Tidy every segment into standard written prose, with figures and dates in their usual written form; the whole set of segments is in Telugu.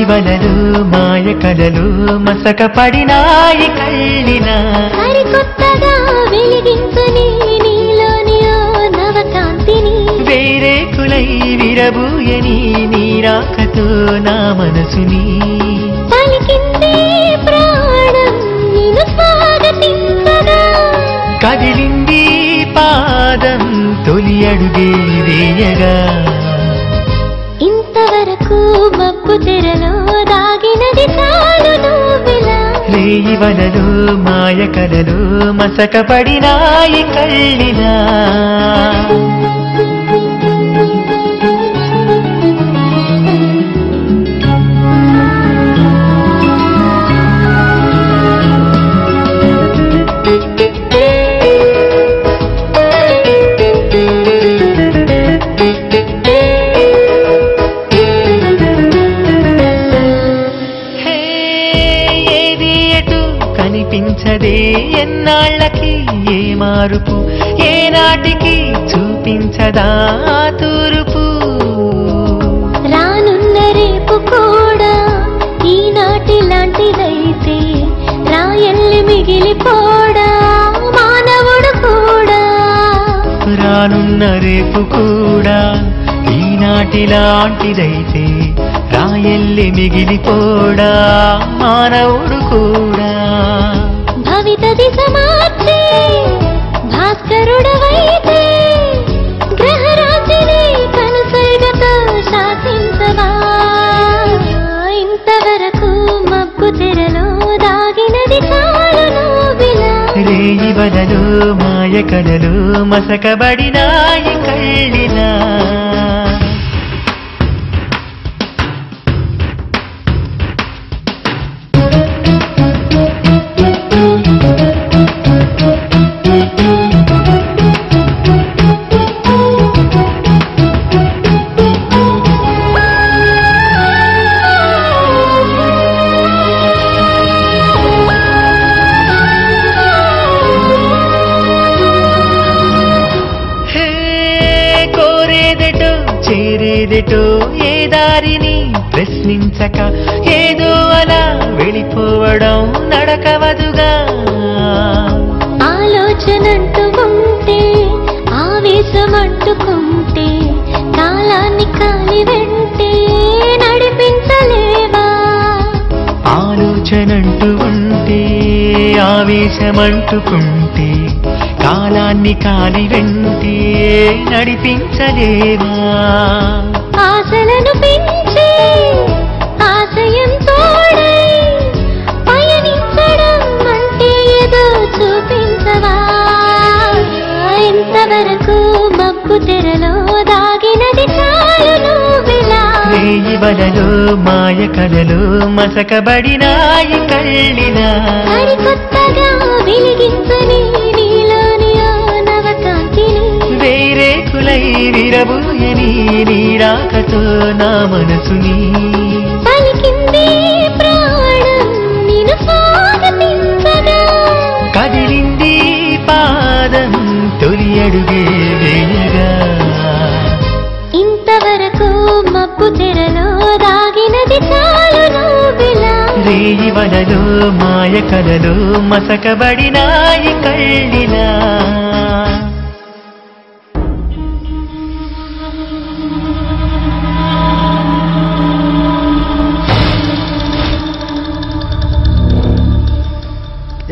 వలలు మాయ కలలు మసక పడినాయి కళ్ళిన సరికొత్తగా వెలిగించుని నీలోని నవకాంతిని వేరే కులై విరబూయని నీరాకతో నా మనసుని పలికింది ప్రాణం నిన్ను స్వాగతించగా కదిలింది పాదం తొలి అడుగే వేయగా ఇంతవరకు మబ్బు తెరలో దాగినది చాలు నువ్విలా రేయి వలలు మాయ కలలు మసక పడినాయి కళ్ళినా కనిపించదే ఎన్నాళ్ళకి ఏ మారుపు ఏనాటికి చూపించదా తూరుపు రానున్న రేపు కూడా ఈనాటి లాంటిదైతే రాయల్లి మిగిలిపోడా మానవుడు కూడా రానున్న రేపు కూడా ఈనాటి లాంటిదైతే రాయల్లి మిగిలిపోడా మానవుడు కూడా భవిత దిశ మార్చే భాస్కరుడవైతే గ్రహరాశిని కనుసైగతో శాసించవా ఇంతవరకు మబ్బు తెరలో దాగినది చాలు నువ్విలా రేయి వలలు మాయ కలలు మసకబడినాయి కళ్ళినా చేరేదెటో ఏ దారిని ప్రశ్నించక ఏదో అలా వెళ్ళిపోవడం నడకవదుగా ఆలోచనంటూ ఉంటే ఆవేశమంటుకుంటే కాలాన్ని కాలి వెంటే నడిపించలేవా ఆలోచనంటూ ఉంటే ఆవేశమంటుకుంటే కాలాన్ని కాలి వెంటే నడిపించలేవా ఆశలను పెంచి ఆశయం తోడై పయనించడం అంటే ఏదో చూపించవా ఇంతవరకు మబ్బు తెరలో దాగినది చాలు నువ్విలా రేయి వలలు మాయ కలలు మసకబడినాయి కళ్ళినా సరికొత్తగా వెలిగించని నీలోని నవకాంతిని వేరే కులై విరబూయని నీరాకతో నా మనసుని పలికింది ప్రాణం నిన్ను స్వాగతించగా కదిలింది పాదం తొలి అడుగే వేయగా ఇంతవరకు మబ్బు తెరలో దాగినది చాలు నువ్విలా రేయి వలలు మాయ కలలు మసకబడినాయి కళ్ళినా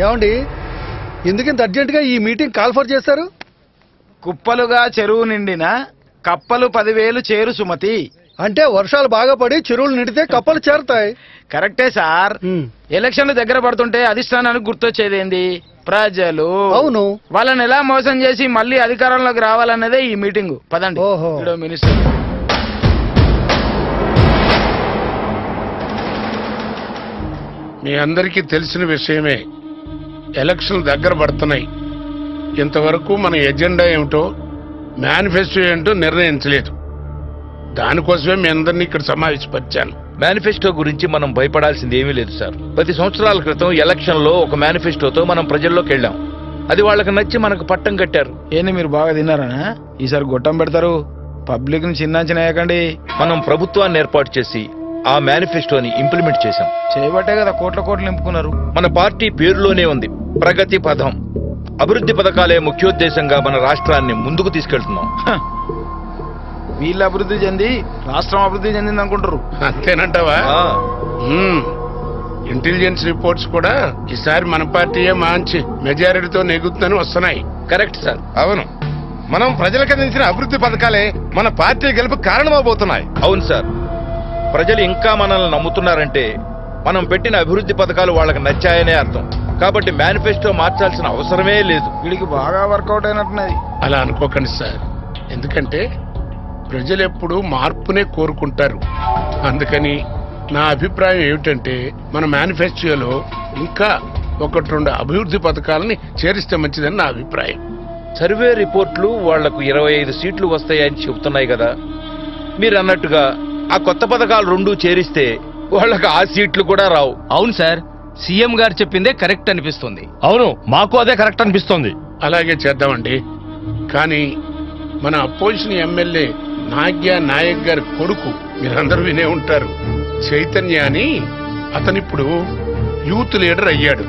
ఏమండి ఎందుకింత అర్జెంటుగా ఈ మీటింగ్ కాల్ఫర్ చేశారు? కుప్పలుగా చెరువు నిండిన కప్పలు 10,000 చేరు సుమతి. అంటే వర్షాలు బాగా పడి చెరువులు నిండితే కప్పలు చేరుతాయి. కరెక్టే సార్. ఎలక్షన్లు దగ్గర పడుతుంటే అధిష్టానానికి గుర్తొచ్చేదేంది? ప్రజలు. అవును. వాళ్ళని ఎలా మోసం చేసి మళ్ళీ అధికారంలోకి రావాలన్నదే ఈ మీటింగ్. పదండి. మినిస్టర్ మీ అందరికీ తెలిసిన విషయమే, ఎలక్షన్లు దగ్గర పడుతున్నాయి. ఇంతవరకు మన ఎజెండా ఏమిటో మేనిఫెస్టో ఏంటో నిర్ణయించలేదు. దానికోసమే మీ అందరినీ ఇక్కడ సమావేశపరిచాను. మేనిఫెస్టో గురించి మనం భయపడాల్సింది ఏమీ లేదు సార్. 10 సంవత్సరాల క్రితం ఎలక్షన్లో ఒక మేనిఫెస్టోతో మనం ప్రజల్లోకి వెళ్ళాం. అది వాళ్ళకి నచ్చి మనకు పట్టం కట్టారు. ఏంది మీరు బాగా తిన్నారనా? ఈసారి గొట్టం పెడతారు. పబ్లిక్ ని చిన్నాచినాయకండి. మనం ప్రభుత్వాన్ని ఏర్పాటు చేసి ఆ మేనిఫెస్టోని ఇంప్లిమెంట్ చేశాం. చేయబట్టే కదా కోట్లు నింపుకున్నారు. మన పార్టీ పేరులోనే ఉంది ప్రగతి పథం. అభివృద్ధి పథకాలే ముఖ్యోద్దేశంగా మన రాష్ట్రాన్ని ముందుకు తీసుకెళ్తున్నాం. వీళ్ళు అభివృద్ధి చెంది రాష్ట్రం అభివృద్ధి చెందింది అనుకుంటారు. అంతేనంటావా? ఇంటెలిజెన్స్ రిపోర్ట్స్ కూడా ఈసారి మన పార్టీయే మంచి మెజారిటీతో నెగ్గుతుందని వస్తున్నాయి. Correct sir. అవును, మనం ప్రజలకు అందించిన అభివృద్ధి పథకాలే మన పార్టీ గెలుపు కారణమవబోతున్నాయి. అవును సార్. ప్రజలు ఇంకా మనల్ని నమ్ముతున్నారంటే మనం పెట్టిన అభివృద్ధి పథకాలు వాళ్ళకి నచ్చాయనే అర్థం. కాబట్టి మేనిఫెస్టో మార్చాల్సిన అవసరమే లేదు. వీడికి బాగా వర్కౌట్ అయినట్టున్నది. అలా అనుకోకండి సార్. ఎందుకంటే ప్రజలు ఎప్పుడు మార్పునే కోరుకుంటారు. అందుకని నా అభిప్రాయం ఏమిటంటే మన మేనిఫెస్టోలో ఇంకా 1-2 అభివృద్ధి పథకాలని చేరిస్తే మంచిదని నా అభిప్రాయం. సర్వే రిపోర్ట్లు వాళ్లకు 25 సీట్లు వస్తాయని చెబుతున్నాయి కదా. మీరు అన్నట్టుగా ఆ కొత్త పథకాలు 2 చేరిస్తే వాళ్ళకి ఆ సీట్లు కూడా రావు. అవును సార్, సీఎం గారు చెప్పిందే కరెక్ట్ అనిపిస్తుంది. అవును, మాకు అదే కరెక్ట్ అనిపిస్తోంది. అలాగే చేద్దామండి. కానీ మన అపోజిషన్ ఎమ్మెల్యే నాయక్ గారి కొడుకు మీరందరూ వినే ఉంటారు, చైతన్య అని. అతనిప్పుడు యూత్ లీడర్ అయ్యాడు.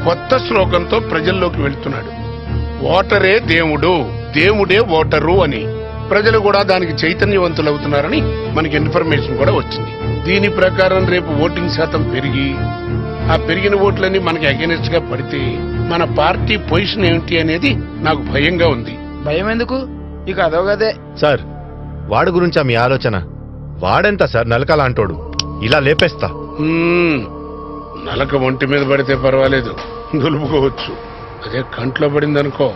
కొత్త శ్లోకంతో ప్రజల్లోకి వెళ్తున్నాడు. ఓటరే దేవుడు, దేవుడే ఓటరు అని. ప్రజలు కూడా దానికి చైతన్యవంతులవుతున్నారని మనకి ఇన్ఫర్మేషన్ కూడా వచ్చింది. దీని ప్రకారం రేపు ఓటింగ్ శాతం పెరిగి ఆ పెరిగిన ఓట్లన్నీ మనకి అగెనిస్ట్ గా పడితే మన పార్టీ పొజిషన్ ఏమిటి అనేది నాకు భయంగా ఉంది. భయం ఎందుకు? ఇక అదోగదే. సార్, వాడి గురించా మీ ఆలోచన? వాడెంత సార్ నలకలాంటోడు, ఇలా లేపేస్తా. నలక ఒంటి మీద పడితే పర్వాలేదు, దులుపుకోవచ్చు. అదే కంట్లో పడిందనుకో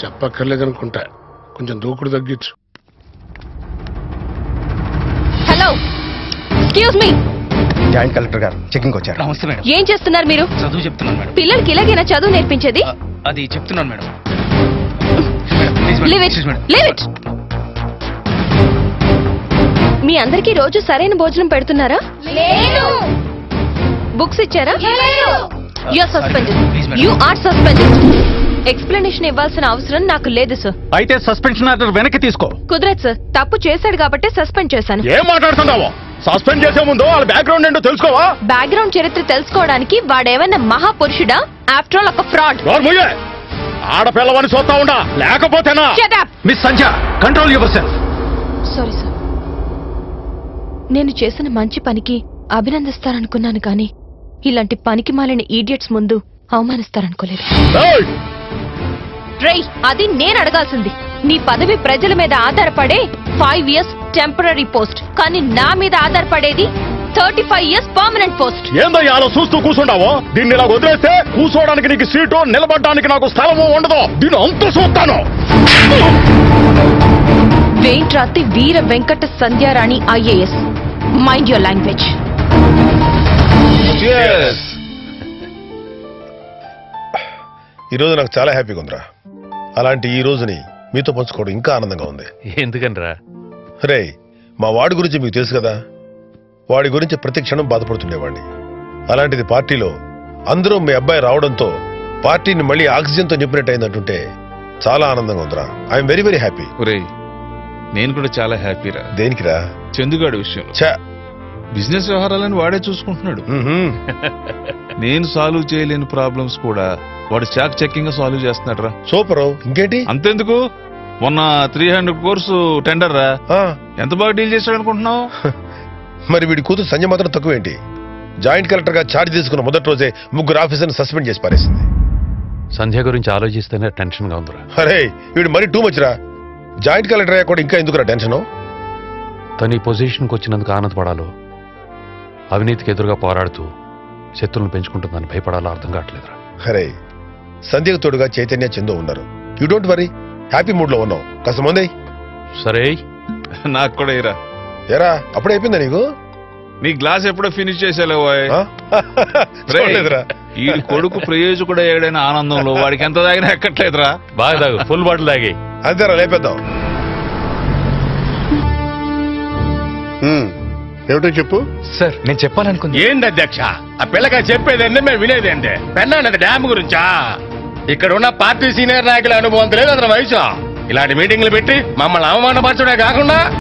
చెప్పక్కర్లేదనుకుంటా. కొంచెం దూకుడు తగ్గించు. Hello, excuse me. Joint collector గారు చెకింగ్ వచ్చారు. నమస్తే మేడం. ఏం చేస్తున్నారు మీరు? చదువు చెప్తున్నాను మేడం. పిల్లలకి ఇలాగైనా చదువు నేర్పించేది? అది చెప్తున్నాను madam. Leave it. Leave it. మీ అందరికీ రోజు సరైన భోజనం పెడుతున్నారా? లేదు. బుక్స్ ఇచ్చారా? లేదు. You are suspended. You are suspended. Explanation ఇవ్వాల్సిన అవసరం నాకు లేదు సార్. అయితే సస్పెన్షన్ ఆర్డర్ వెనక్కి తీసుకో. కుదరదు సార్. తప్పు చేశాడు కాబట్టి సస్పెండ్ చేశాను. ఏం మాట్లాడుతున్నావో? సస్పెండ్ చేసే ముందు వాళ్ళ బ్యాక్గ్రౌండ్ ఏంటో తెలుసుకోవా? బ్యాక్గ్రౌండ్ చరిత్ర తెలుసుకోవడానికి వాడేమన్నా మహాపురుషుడా? ఆఫ్టర్ ఆల్ ఒక ఫ్రాడ్. ఆడపిల్లవని చూస్తా ఉండా, లేకపోతేనా? Miss Sandhya, control your self. Sorry sir. నేను చేసిన మంచి పనికి అభినందిస్తారనుకున్నాను కానీ ఇలాంటి పనికి మాలిన ఈడియట్స్ ముందు అవమానిస్తారనుకోలేదు. రేయ్, అది నేను అడగాల్సింది. నీ పదవి ప్రజల మీద ఆధారపడే 5 years టెంపరరీ పోస్ట్, కానీ నా మీద ఆధారపడేది 35 years పర్మనెంట్ పోస్ట్. ఏందో అలా చూస్తూ కూర్చుంటావో? దీన్ని ఇలా వదిలేస్తే కూర్చోవడానికి నీకు సీటు, నిలబడడానికి నాకు స్థలము ఉండదు. దీన్ని అంత చూస్తాను. Ventrathi Veera Venkata Sandhyarani IAS. Mind your language. ఈరోజు నాకు చాలా హ్యాపీగా ఉందిరా. అలాంటి ఈ రోజుని మీతో పంచుకోవడం ఇంకా ఆనందంగా ఉంది. ఎందుకనరా? రే, మా వాడి గురించి మీకు తెలుసు కదా. వాడి గురించి ప్రతి క్షణం బాధపడుతుండేవాడిని. అలాంటిది పార్టీలో అందరూ మీ అబ్బాయి రావడంతో పార్టీని మళ్ళీ ఆక్సిజన్తో నింపినట్టయిందంటుంటే చాలా ఆనందంగా ఉందిరా. I'm very very happy. నేను కూడా చాలా హ్యాపీరా. దేనికిరా? చందుగాడి విషయం. బిజినెస్ వ్యవహారాలను వాడే చూసుకుంటున్నాడు. నేను సాల్వ్ చేయలేని ప్రాబ్లమ్స్ కూడా వాడు చాకచక్యంగా సాల్వ్ చేస్తున్నాడు రా. సూపర్. ఇంకేంటి? అంతెందుకు, మొన్న 300 crores టెండర్ రా. ఎంత బాగా డీల్ చేశాడు అనుకుంటున్నావు? మరి వీడి కూతురు సంజయ్ మాత్రం తక్కువేంటి? జాయింట్ కలెక్టర్ గా ఛార్జ్ తీసుకున్న మొదటి రోజే 3 ఆఫీసర్ని సస్పెండ్ చేసి పారేసింది. సంధ్య గురించి ఆలోచిస్తేనే టెన్షన్ గా ఉందిరా. అరే, వీడు మరీ టూ మచ్ రా. జాయింట్ కలెక్టర్ అయ్యా కూడా ఇంకా ఎందుకురా టెన్షన్? తను ఈ పొజిషన్కి వచ్చినందుకు ఆనందపడాలో, అవినీతికి ఎదురుగా పోరాడుతూ శత్రువులను పెంచుకుంటుందని భయపడాలో అర్థం కావట్లేదురా. అరే, సంధ్యకు తోడుగా చైతన్య చందు ఉన్నారు. You don't worry, happy mood లో ఉన్నావు. కాస్త ముందే సరే నాకు కూడా ఇరా. ఏరా, అప్పుడే అయిపోయిందా నీకు? నీ గ్లాస్ ఎప్పుడో ఫినిష్ చేసేలేవో చూడలేదురా. ఈ కొడుకు ప్రయోజకుడు అయ్యాడైన ఆనందంలో వాడికి ఎంత తాగినా ఎక్కట్లేదురా. బాగా తాగు, ఫుల్ బాటిల్ తాగి. అంతేరా, లేపేద్దాం. ఏమిటో చెప్పు. సార్ నేను చెప్పాలనుకుంది. ఏంది అధ్యక్ష ఆ పిల్లగా చెప్పేదండి మేము వినేదేంటి? పెన్నానది డ్యామ్ గురించా? ఇక్కడ ఉన్న పార్టీ సీనియర్ నాయకుల అనుభవం లేదు అతని వయసు. ఇలాంటి మీటింగ్లు పెట్టి మమ్మల్ని అవమానపరచడే కాకుండా